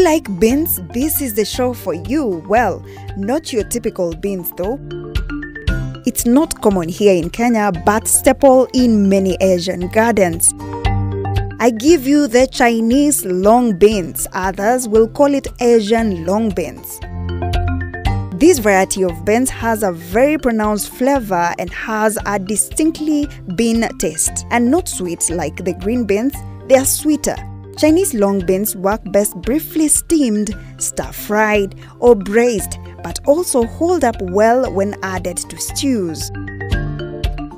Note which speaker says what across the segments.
Speaker 1: like beans? This is the show for you. Well, not your typical beans though. It's not common here in Kenya, but staple in many Asian gardens. I give you the Chinese long beans. Others will call it Asian long beans. This variety of beans has a very pronounced flavor and has a distinctly bean taste. And not sweet like the green beans, they are sweeter. Chinese long beans work best briefly steamed, stir-fried or braised, but also hold up well when added to stews.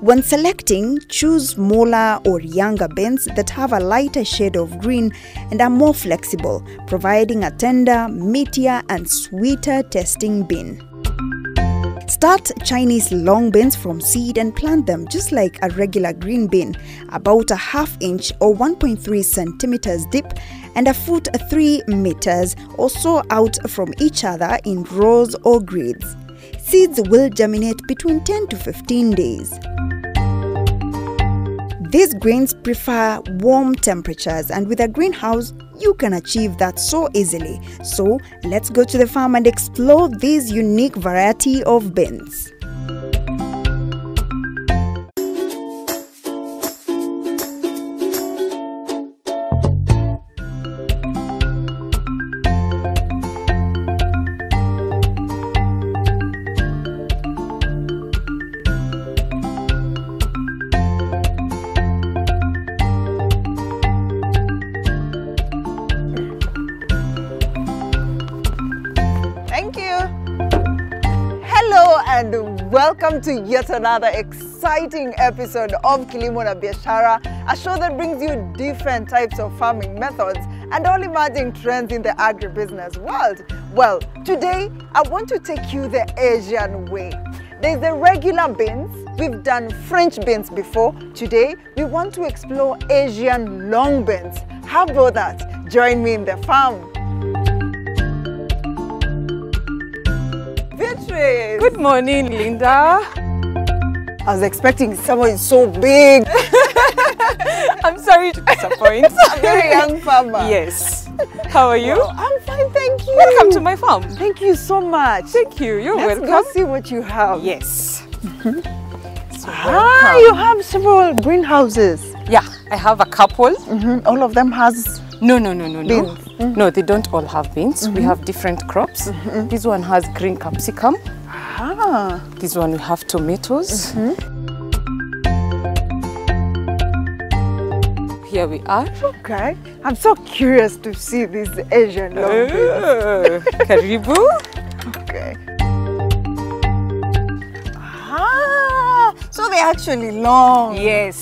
Speaker 1: When selecting, choose smaller or younger beans that have a lighter shade of green and are more flexible, providing a tender, meatier and sweeter tasting bean. Start Chinese long beans from seed and plant them just like a regular green bean, about a ½ inch or 1.3 centimeters deep and a foot 3 meters or so out from each other in rows or grids. Seeds will germinate between 10 to 15 days. These greens prefer warm temperatures, and with a greenhouse, you can achieve that so easily. So let's go to the farm and explore this unique variety of beans.
Speaker 2: And welcome to yet another exciting episode of Kilimo na Biashara, a show that brings you different types of farming methods and all emerging trends in the agribusiness world. Well, today I want to take you the Asian way. There's the regular beans. We've done French beans before. Today we want to explore Asian long beans. How about that? Join me in the farm.
Speaker 3: Good morning, Linda.
Speaker 2: I was expecting someone so big.
Speaker 3: I'm sorry to disappoint.
Speaker 2: A very young farmer.
Speaker 3: Yes. How are you?
Speaker 2: Well, I'm fine, thank you.
Speaker 3: Welcome to my farm.
Speaker 2: Thank you so much.
Speaker 3: Thank you. You're welcome.
Speaker 2: Let's go see what you have.
Speaker 3: Yes.
Speaker 2: So you have several greenhouses.
Speaker 3: Yeah, I have a couple.
Speaker 2: All of them has
Speaker 3: No.
Speaker 2: beans.
Speaker 3: No, they don't all have beans. We have different crops. This one has green capsicum. This one we have tomatoes. Here we are.
Speaker 2: Okay. I'm so curious to see this Asian long beans.
Speaker 3: Karibu.
Speaker 2: Okay. So they're actually long.
Speaker 3: Yes.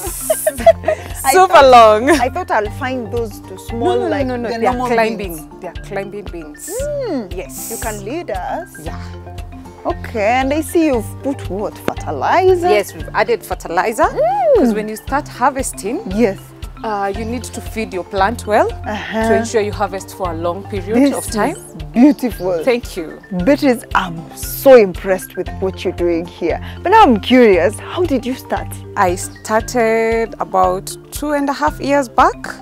Speaker 3: Super long.
Speaker 2: I thought I'll find those too small.
Speaker 3: No.
Speaker 2: The
Speaker 3: They are
Speaker 2: normal
Speaker 3: climbing.
Speaker 2: beans.
Speaker 3: They are climbing beans. Yes.
Speaker 2: You can lead us.
Speaker 3: Yeah.
Speaker 2: Okay, and I see you've put what? Fertilizer?
Speaker 3: Yes, we've added fertilizer because when you start harvesting,
Speaker 2: Yes.
Speaker 3: you need to feed your plant well to ensure you harvest for a long period of time.
Speaker 2: Is beautiful.
Speaker 3: Thank you.
Speaker 2: Beatrice, I'm so impressed with what you're doing here. But now I'm curious, how did you start?
Speaker 3: I started about 2.5 years back.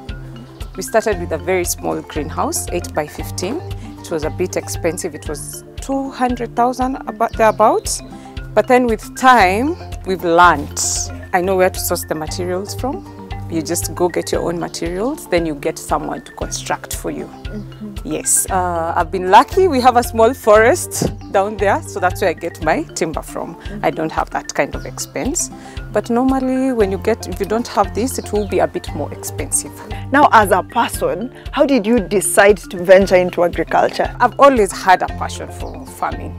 Speaker 3: We started with a very small greenhouse, 8 by 15. It was a bit expensive. It was 200,000 about thereabouts. But then with time, we've learned. I know where to source the materials from. You just go get your own materials, then you get someone to construct for you. Yes, I've been lucky. We have a small forest down there, so that's where I get my timber from. I don't have that kind of expense. But normally, if you don't have this, it will be a bit more expensive.
Speaker 2: Now, as a person, how did you decide to venture into agriculture?
Speaker 3: I've always had a passion for farming.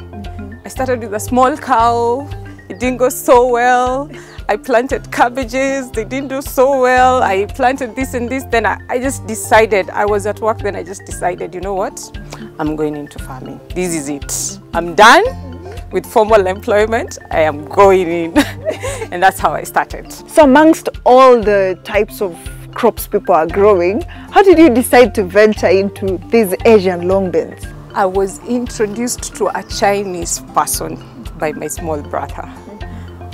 Speaker 3: I started with a small cow. It didn't go so well. I planted cabbages, they didn't do so well. I planted this and this, then I just decided, I was at work, then I just decided, you know what? I'm going into farming. This is it. I'm done with formal employment. I am going in. And that's how I started.
Speaker 2: So amongst all the types of crops people are growing, how did you decide to venture into these Asian long beans?
Speaker 3: I was introduced to a Chinese person by my small brother,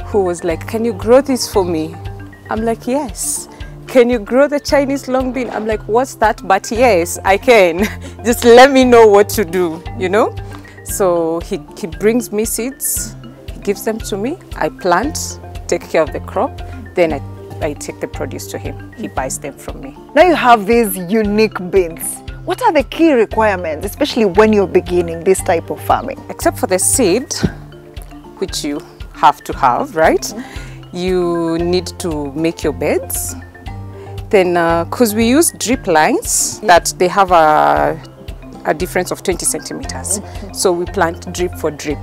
Speaker 3: who was like, can you grow this for me? I'm like, yes. Can you grow the Chinese long bean? I'm like, what's that? But yes, I can. Just let me know what to do, you know. So he brings me seeds, he gives them to me, I plant, take care of the crop, then I take the produce to him. He buys them from me.
Speaker 2: Now you have these unique beans. What are the key requirements, especially when you're beginning this type of farming?
Speaker 3: Except for the seed, which you have to have, right? You need to make your beds. Then, because we use drip lines, that they have a difference of 20 centimeters. So we plant drip for drip.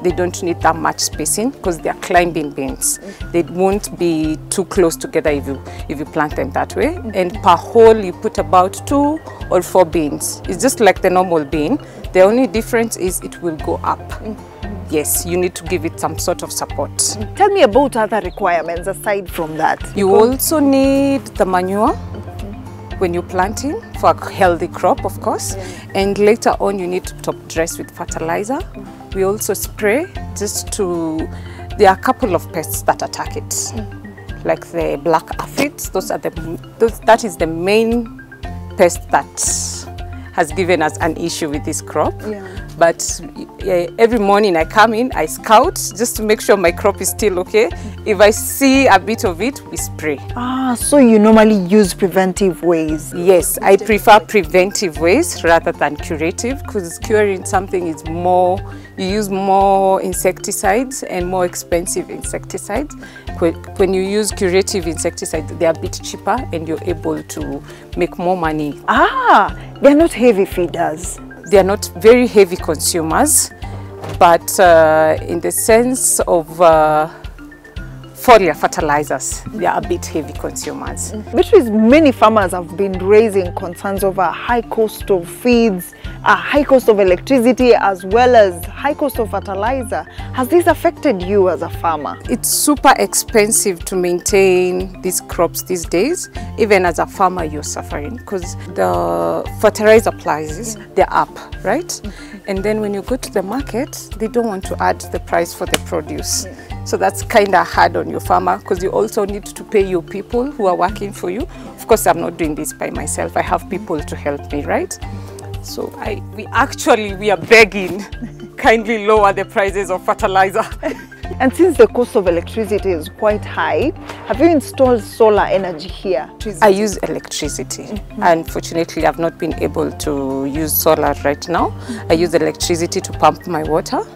Speaker 3: They don't need that much spacing because they are climbing beans. They won't be too close together if you plant them that way. And per hole you put about 2 or 4 beans. It's just like the normal bean. The only difference is it will go up. Yes, you need to give it some sort of support.
Speaker 2: Tell me about other requirements aside from that.
Speaker 3: You also need the manure when you're planting for a healthy crop, of course. And later on you need to top dress with fertilizer. We also spray just to, there are a couple of pests that attack it, like the black aphids. That is the main pest that has given us an issue with this crop. But every morning I come in, I scout just to make sure my crop is still okay. If I see a bit of it, we spray.
Speaker 2: So you normally use preventive ways?
Speaker 3: Yes, I prefer preventive ways rather than curative, because curing something is more, you use more insecticides and more expensive insecticides. When you use curative insecticides, they're a bit cheaper and you're able to make more money.
Speaker 2: They're not heavy feeders.
Speaker 3: They are not very heavy consumers, but in the sense of foliar fertilizers, they are a bit heavy consumers.
Speaker 2: Which is many farmers have been raising concerns over high cost of feeds, high cost of electricity, as well as high cost of fertilizer. Has this affected you as a farmer?
Speaker 3: It's super expensive to maintain these crops these days. Even as a farmer, you're suffering because the fertilizer prices, they're up, right? And then when you go to the market, they don't want to add the price for the produce. So that's kind of hard on your farmer because you also need to pay your people who are working for you. Of course, I'm not doing this by myself. I have people to help me, right? So we are begging, kindly lower the prices of fertilizer.
Speaker 2: And since the cost of electricity is quite high, have you installed solar energy here?
Speaker 3: I use electricity. Unfortunately, I've not been able to use solar right now. I use electricity to pump my water.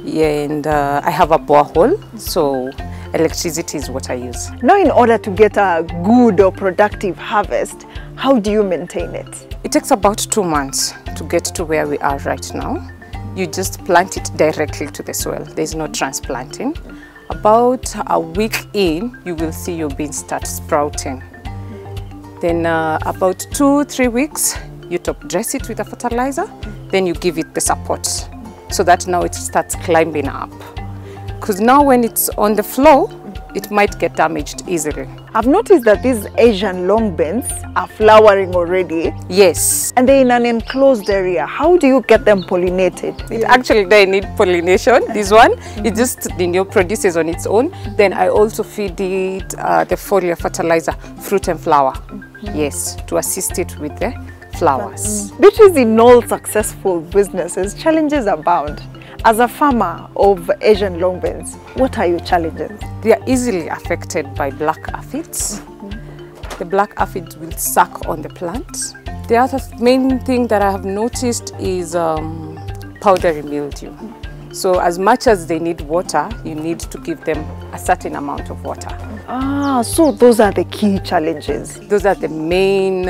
Speaker 3: And I have a borehole, so electricity is what I use.
Speaker 2: Now, in order to get a good or productive harvest, how do you maintain it?
Speaker 3: It takes about 2 months to get to where we are right now. You just plant it directly to the soil. There's no transplanting. About a week in, you will see your beans start sprouting. Then about 2-3 weeks, you top dress it with a fertilizer, then you give it the support, so that now it starts climbing up. Because now when it's on the floor, it might get damaged easily.
Speaker 2: I've noticed that these Asian long beans are flowering already.
Speaker 3: Yes.
Speaker 2: And they're in an enclosed area. How do you get them pollinated?
Speaker 3: Actually, they need pollination. This one, it just produces on its own. Then I also feed it the foliar fertilizer, fruit and flower. Yes, to assist it with the flowers.
Speaker 2: Which is in all successful businesses, challenges abound. As a farmer of Asian long beans, what are your challenges?
Speaker 3: They are easily affected by black aphids. The black aphids will suck on the plant. The other main thing that I have noticed is powdery mildew. So as much as they need water, you need to give them a certain amount of water.
Speaker 2: So those are the key challenges.
Speaker 3: Those are the main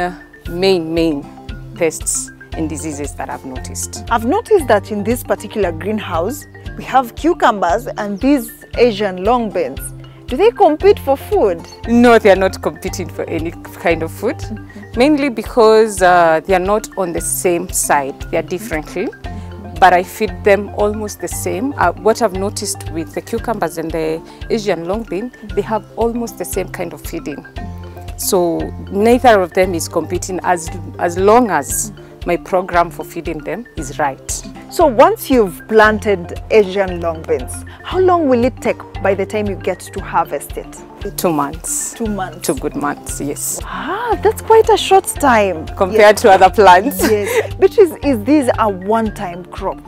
Speaker 3: pests and diseases that I've noticed.
Speaker 2: I've noticed that in this particular greenhouse, we have cucumbers and these Asian long beans. Do they compete for food?
Speaker 3: No, they are not competing for any kind of food. Mainly because they are not on the same side, they are differently. But I feed them almost the same. What I've noticed with the cucumbers and the Asian long bean, they have almost the same kind of feeding. So neither of them is competing as long as my program for feeding them is right.
Speaker 2: So once you've planted Asian long beans, how long will it take by the time you get to harvest it?
Speaker 3: 2 months.
Speaker 2: 2 months.
Speaker 3: 2 good months, yes.
Speaker 2: Ah, that's quite a short time.
Speaker 3: Compared to other plants.
Speaker 2: Yes. Beatrice, is this a one-time crop?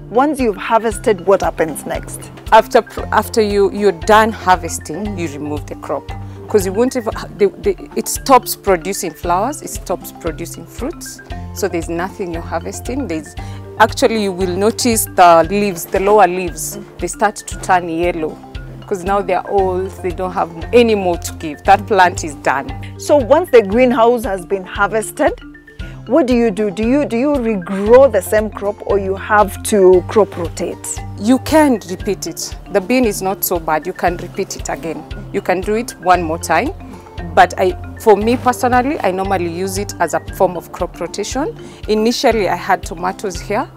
Speaker 2: Once you've harvested, what happens next?
Speaker 3: After you're done harvesting, you remove the crop. Because you won't even, it stops producing flowers, it stops producing fruits. So there's nothing you're harvesting. Actually, you will notice the leaves, the lower leaves, they start to turn yellow. Because now they're old, they don't have any more to give. That plant is done.
Speaker 2: So once the greenhouse has been harvested, what do you do? Do you regrow the same crop, or you have to crop rotate?
Speaker 3: You can repeat it. The bean is not so bad. You can repeat it again. You can do it one more time. But for me personally, I normally use it as a form of crop rotation. Initially, I had tomatoes here.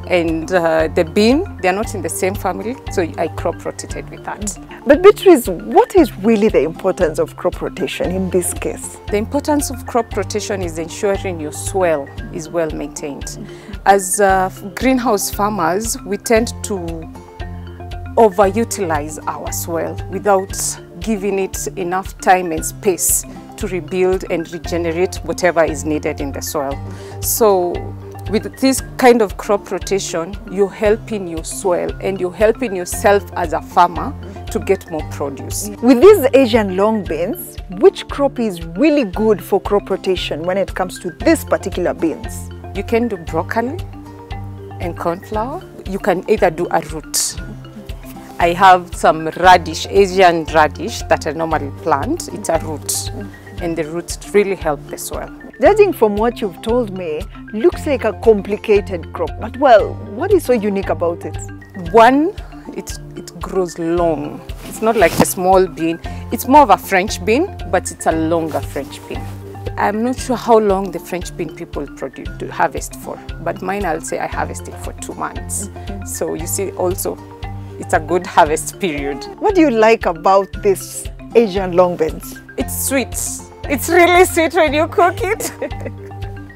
Speaker 3: And the bean, they're not in the same family, so I crop rotated with that.
Speaker 2: But Beatrice, what is really the importance of crop rotation in this case?
Speaker 3: The importance of crop rotation is ensuring your soil is well maintained. As greenhouse farmers, we tend to overutilize our soil without giving it enough time and space to rebuild and regenerate whatever is needed in the soil. So with this kind of crop rotation, you're helping your soil and you're helping yourself as a farmer to get more produce.
Speaker 2: With these Asian long beans, which crop is really good for crop rotation when it comes to this particular beans?
Speaker 3: You can do broccoli and cornflower. You can either do a root. I have some radish, Asian radish that I normally plant. It's a root, and the roots really help the soil.
Speaker 2: Judging from what you've told me, looks like a complicated crop. But well, what is so unique about it?
Speaker 3: One, it grows long. It's not like a small bean. It's more of a French bean, but it's a longer French bean. I'm not sure how long the French bean people harvest for, but mine, I'll say I harvested for 2 months. So you see also, it's a good harvest period.
Speaker 2: What do you like about this Asian long beans?
Speaker 3: It's sweet. It's really sweet when you cook it.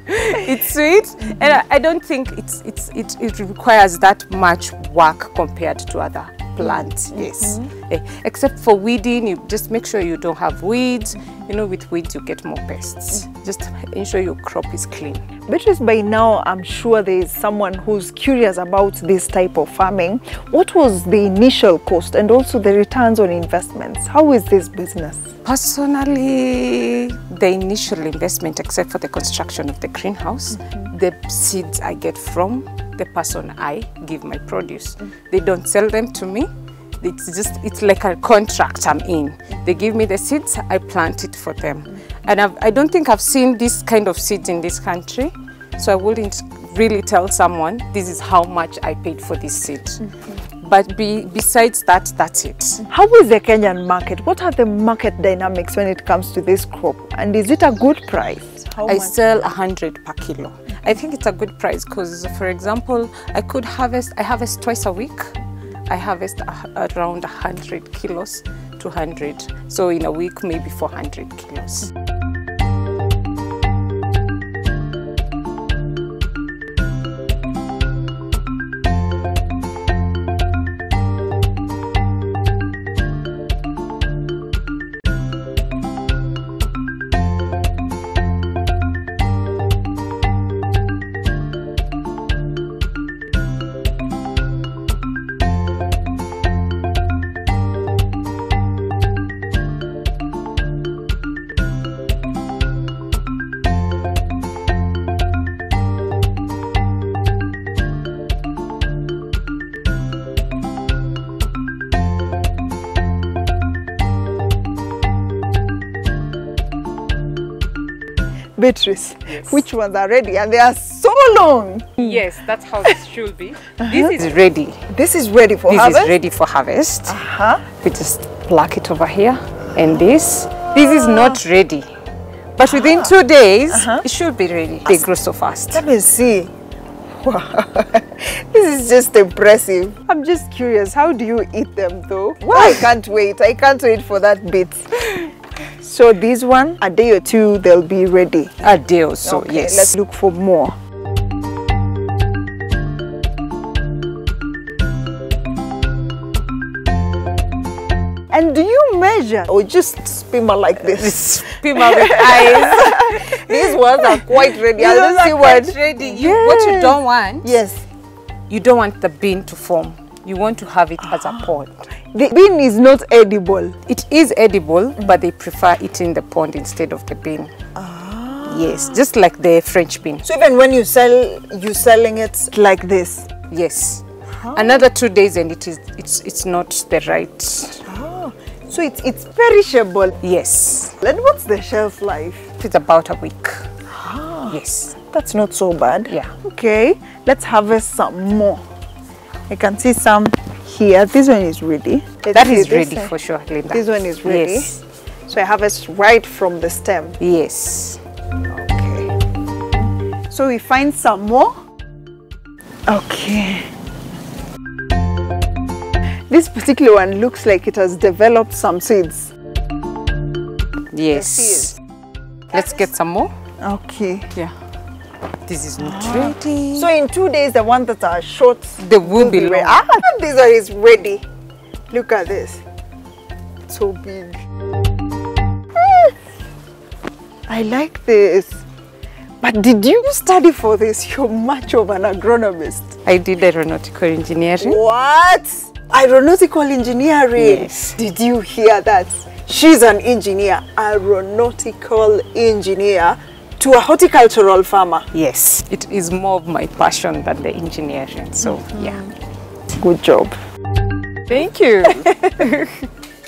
Speaker 3: It's sweet, and I don't think it requires that much work compared to other plants. Yes, except for weeding, you just make sure you don't have weeds. You know, with weeds you get more pests. Just ensure your crop is clean.
Speaker 2: Beatrice, by now I'm sure there is someone who's curious about this type of farming. What was the initial cost and also the returns on investments? How is this business?
Speaker 3: Personally, the initial investment, except for the construction of the greenhouse, the seeds I get from the person I give my produce. They don't sell them to me. It's like a contract I'm in. They give me the seeds, I plant it for them. And I don't think I've seen this kind of seeds in this country, so I wouldn't really tell someone this is how much I paid for this seed. But besides that, that's it.
Speaker 2: How is the Kenyan market? What are the market dynamics when it comes to this crop? And is it a good price?
Speaker 3: I sell 100 per kilo. I think it's a good price because, for example, I harvest twice a week. I harvest around 100 kilos to 100. So in a week, maybe 400 kilos.
Speaker 2: Beatrice, which ones are ready? And they are so long.
Speaker 3: Yes, that's how this should be. This is ready.
Speaker 2: This is ready for harvest?
Speaker 3: This is ready for harvest. We just pluck it over here. And this is not ready. But within 2 days, it should be ready. They grow so fast.
Speaker 2: Let me see. Wow. This is just impressive. I'm just curious, how do you eat them though? Well, I can't wait. I can't wait for that bit. So this one, a day or two, they'll be ready.
Speaker 3: A day or so,
Speaker 2: okay,
Speaker 3: yes.
Speaker 2: Let's look for more. And do you measure or just spimmer like this?
Speaker 3: Spimmer with eyes.
Speaker 2: These ones are quite ready.
Speaker 3: These ones
Speaker 2: Let's see
Speaker 3: are
Speaker 2: what.
Speaker 3: quite ready. What you don't want,
Speaker 2: Yes.
Speaker 3: you don't want the bean to form. You want to have it as a pond.
Speaker 2: The bean is not edible.
Speaker 3: It is edible, but they prefer eating the pond instead of the bean. Yes, just like the French bean.
Speaker 2: So even when you selling it like this?
Speaker 3: Yes. Another 2 days and it's not the right.
Speaker 2: So it's perishable.
Speaker 3: Yes.
Speaker 2: And what's the shelf life?
Speaker 3: It's about a week. Yes.
Speaker 2: That's not so bad.
Speaker 3: Yeah.
Speaker 2: Okay, let's harvest some more. I can see some here. This one is ready.
Speaker 3: That is ready for sure, Linda.
Speaker 2: This one is ready.
Speaker 3: Yes.
Speaker 2: So I harvest right from the stem.
Speaker 3: Yes.
Speaker 2: Okay. So we find some more. Okay. This particular one looks like it has developed some seeds.
Speaker 3: Yes. Let's get some more.
Speaker 2: Okay.
Speaker 3: Yeah. This is not ready.
Speaker 2: So in 2 days, the ones that are short,
Speaker 3: They will be
Speaker 2: ready.
Speaker 3: long.
Speaker 2: This one is ready. Look at this. It's so big. I like this. But did you study for this? You're much of an agronomist.
Speaker 3: I did aeronautical engineering.
Speaker 2: What? Aeronautical engineering?
Speaker 3: Yes.
Speaker 2: Did you hear that? She's an engineer, aeronautical engineer to a horticultural farmer.
Speaker 3: Yes. It is more of my passion than the engineering. So, yeah.
Speaker 2: Good job.
Speaker 3: Thank you.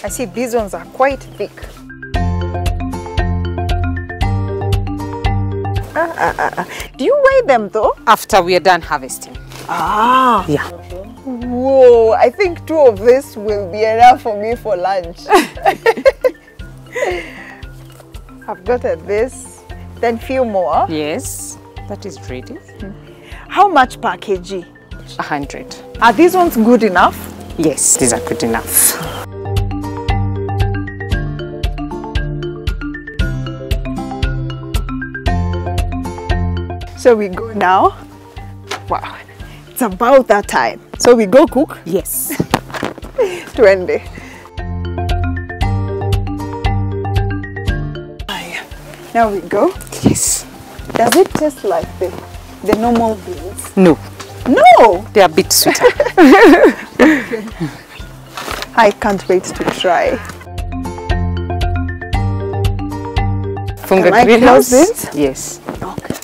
Speaker 2: I see these ones are quite thick. Do you weigh them though?
Speaker 3: After we are done harvesting.
Speaker 2: Ah.
Speaker 3: Yeah.
Speaker 2: Whoa, I think 2 of this will be enough for me for lunch. I've got this, then few more.
Speaker 3: Yes. That is ready.
Speaker 2: How much per kg?
Speaker 3: 100.
Speaker 2: Are these ones good enough?
Speaker 3: Yes, these are good enough.
Speaker 2: So we go now. Wow, it's about that time. So we go cook.
Speaker 3: Yes.
Speaker 2: 20. Now we go.
Speaker 3: Yes.
Speaker 2: Does it taste like the normal beans?
Speaker 3: No.
Speaker 2: No!
Speaker 3: They are a bit sweeter.
Speaker 2: I can't wait to try.
Speaker 3: From
Speaker 2: Can
Speaker 3: the
Speaker 2: I
Speaker 3: greenhouse?
Speaker 2: close this?
Speaker 3: Yes.
Speaker 2: Okay.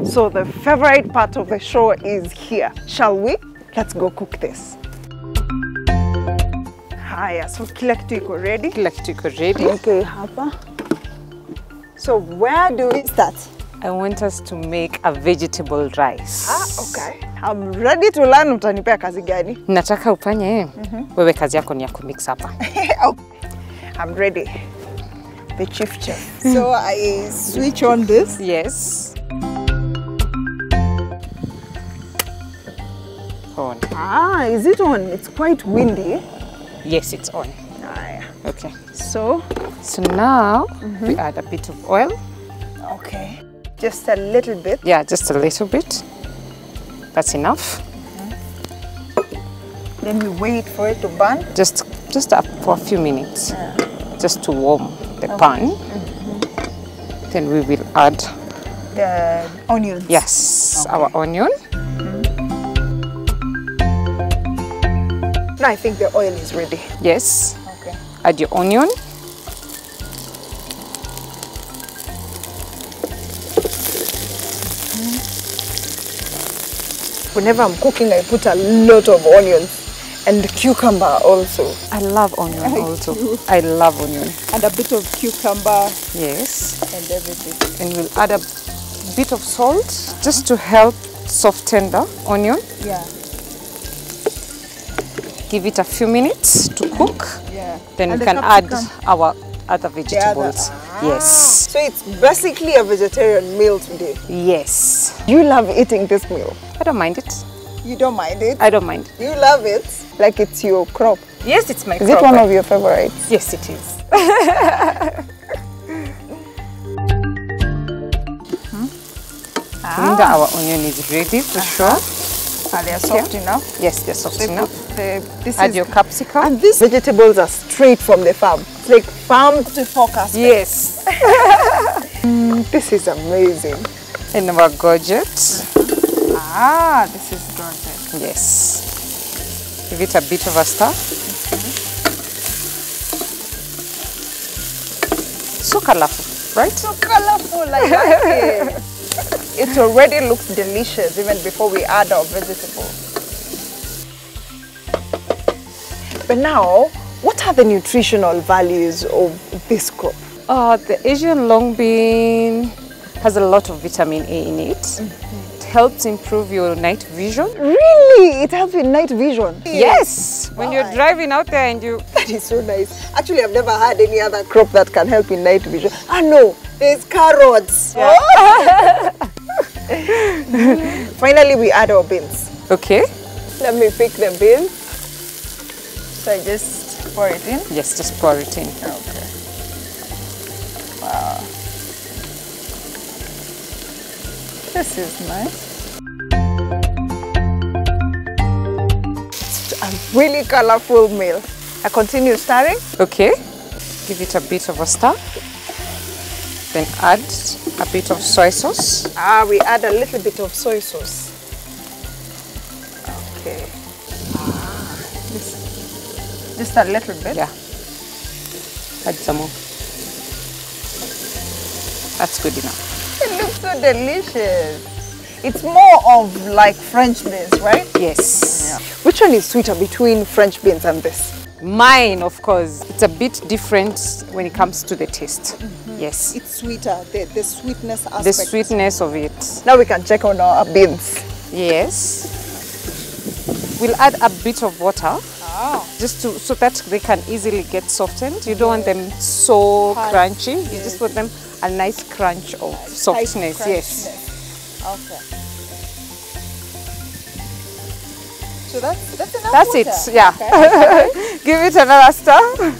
Speaker 2: So the favorite part of the show is here. Shall we? Let's go cook this. Haya, so kila kitu iko ready.
Speaker 3: Kila kitu iko ready.
Speaker 2: Okay, hapa. So where do we start?
Speaker 3: I want us to make a vegetable rice.
Speaker 2: Okay. I'm ready to learn. Utanipea kazi gani?
Speaker 3: Nataka ufanye wewe kazi yako ni ya kumix hapa.
Speaker 2: I'm ready. The chief chef. So I switch on this.
Speaker 3: Yes. On.
Speaker 2: Ah, is it on? It's quite windy.
Speaker 3: Yes, it's on.
Speaker 2: Aye.
Speaker 3: Okay.
Speaker 2: So
Speaker 3: now we add a bit of oil.
Speaker 2: okay. Just a little bit.
Speaker 3: Yeah, just a little bit. That's enough.
Speaker 2: Then we wait for it to burn.
Speaker 3: Just up for a few minutes. Just to warm the pan. Then we will add
Speaker 2: The onions.
Speaker 3: yes, our onion.
Speaker 2: Now I think the oil is ready.
Speaker 3: Yes.
Speaker 2: Okay.
Speaker 3: Add your onion.
Speaker 2: Whenever I'm cooking, I put a lot of onions and cucumber also.
Speaker 3: I love onion also. I love onion.
Speaker 2: And a bit of cucumber
Speaker 3: Yes.
Speaker 2: and everything.
Speaker 3: And we'll add a bit of salt just to help soften the onion.
Speaker 2: Yeah.
Speaker 3: give it a few minutes to cook.
Speaker 2: Yeah.
Speaker 3: Then
Speaker 2: And
Speaker 3: we
Speaker 2: the
Speaker 3: can add
Speaker 2: capsicum?
Speaker 3: our other vegetables. Yes.
Speaker 2: So it's basically a vegetarian meal today.
Speaker 3: Yes.
Speaker 2: You love eating this meal.
Speaker 3: I don't mind it.
Speaker 2: You don't mind it?
Speaker 3: I don't mind.
Speaker 2: You love it? Like it's your crop.
Speaker 3: Yes, it's my
Speaker 2: Is it one of your favorites?
Speaker 3: Yes, it is. Linda, our onion is ready for sure.
Speaker 2: Are they soft enough?
Speaker 3: Yes, they're soft enough.
Speaker 2: This
Speaker 3: Add
Speaker 2: is
Speaker 3: your capsicum.
Speaker 2: And these vegetables are straight from the farm. It's like farm to fork aspect.
Speaker 3: Yes.
Speaker 2: This is amazing.
Speaker 3: And our gorget.
Speaker 2: This is gorgeous.
Speaker 3: Yes. Give it a bit of a stir. So colorful, right?
Speaker 2: So colorful, I like it. It already looks delicious even before we add our vegetables. But now, what are the nutritional values of this crop?
Speaker 3: The Asian long bean has a lot of vitamin A in it. It helps improve your night vision.
Speaker 2: Really? It helps with night vision?
Speaker 3: Yes. When you're driving out there and you...
Speaker 2: That is so nice. Actually, I've never had any other crop that can help in night vision. No, there's carrots.
Speaker 3: Yeah.
Speaker 2: Finally, we add our beans.
Speaker 3: Okay.
Speaker 2: Let me pick the beans. So I just pour it in?
Speaker 3: Yes, just pour it in.
Speaker 2: Okay. Wow. This is nice. It's a really colorful meal. I continue stirring.
Speaker 3: Okay. Give it a bit of a stir. Then add a bit of soy sauce.
Speaker 2: We add a little bit of soy sauce. Okay. Just a little bit.
Speaker 3: Yeah. Add some more. That's good enough.
Speaker 2: It looks so delicious. It's more of like French beans, right?
Speaker 3: Yes.
Speaker 2: Yeah. Which one is sweeter between French beans and this?
Speaker 3: Mine, of course. It's a bit different when it comes to the taste. Yes.
Speaker 2: It's sweeter, the sweetness aspect.
Speaker 3: The sweetness of it.
Speaker 2: Now we can check on our beans.
Speaker 3: Yes. We'll add a bit of water. Just so that they can easily get softened. You don't want them so crunchy. You just want them a nice crunch of softness. Yes.
Speaker 2: Okay. So that's enough
Speaker 3: That's
Speaker 2: water.
Speaker 3: it. Yeah.
Speaker 2: Okay.
Speaker 3: Give it another stir.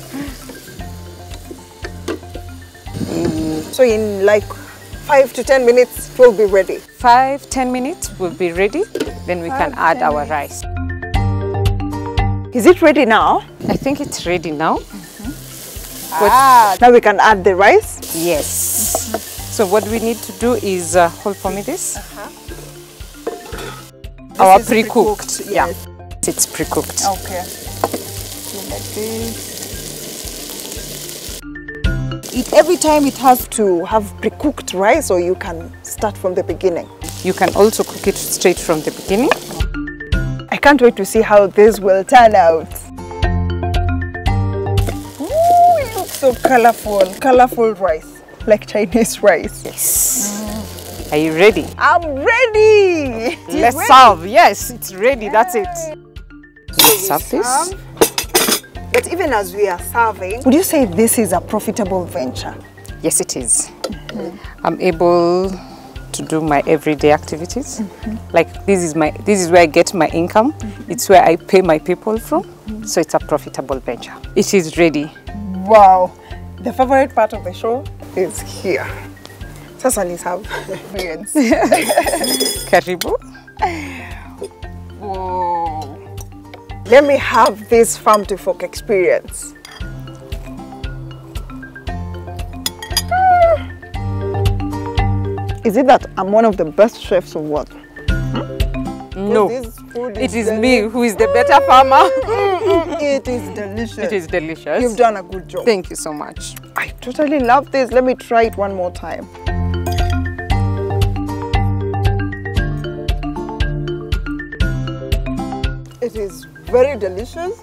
Speaker 2: So in like 5 to 10 minutes, it will be ready.
Speaker 3: 5-10 minutes will be ready. Then we can add our rice.
Speaker 2: Is it ready now?
Speaker 3: I think it's ready now.
Speaker 2: Now we can add the rice.
Speaker 3: Yes. So what we need to do is hold for me this. Our
Speaker 2: is
Speaker 3: pre-cooked.
Speaker 2: pre-cooked,
Speaker 3: Yeah.
Speaker 2: yes.
Speaker 3: It's pre-cooked.
Speaker 2: Okay. So like this. Every time it has to have pre-cooked rice, or you can start from the beginning?
Speaker 3: You can also cook it straight from the beginning.
Speaker 2: I can't wait to see how this will turn out. Ooh, it looks so colorful. Colorful rice, like Chinese rice.
Speaker 3: Yes. Are you ready?
Speaker 2: I'm ready.
Speaker 3: Let's serve. Yes, it's ready. That's it. Serve this.
Speaker 2: But even as we are serving, would you say this is a profitable venture?
Speaker 3: Yes, it is. I'm able to do my everyday activities. Like this is where I get my income. It's where I pay my people from. So it's a profitable venture. It is ready.
Speaker 2: Wow. The favorite part of the show is here. Sasa let's have experience.
Speaker 3: Karibu.
Speaker 2: Whoa. Let me have this farm to fork experience. Is it that I'm one of the best chefs or what?
Speaker 3: No,
Speaker 2: This food
Speaker 3: it is me who is the better farmer.
Speaker 2: It is delicious.
Speaker 3: It is delicious.
Speaker 2: You've done a good job.
Speaker 3: Thank you so much.
Speaker 2: I totally love this. Let me try it one more time. It is very delicious.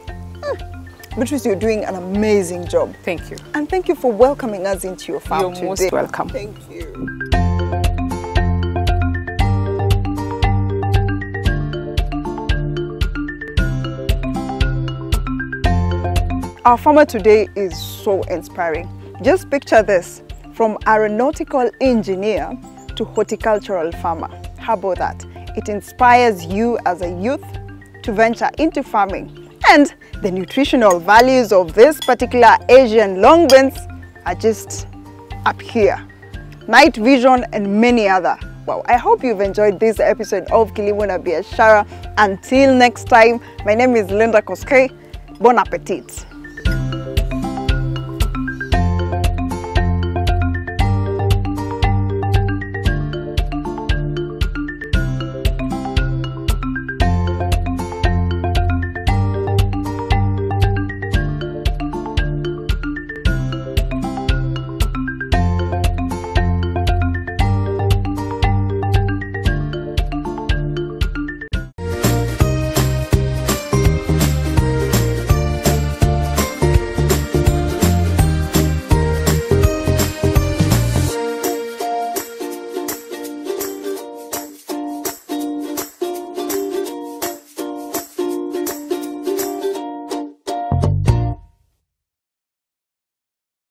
Speaker 2: Beatrice, you're doing an amazing job.
Speaker 3: Thank you.
Speaker 2: And thank you for welcoming us into your farm
Speaker 3: You're
Speaker 2: today.
Speaker 3: most welcome.
Speaker 2: Thank you. Our farmer today is so inspiring. Just picture this, from aeronautical engineer to horticultural farmer. How about that? It inspires you as a youth to venture into farming. And the nutritional values of this particular Asian long beans are just up here. Night vision and many other. Wow, I hope you've enjoyed this episode of Kilimo na Biashara. Until next time, my name is Linda Koskei. Bon appetit.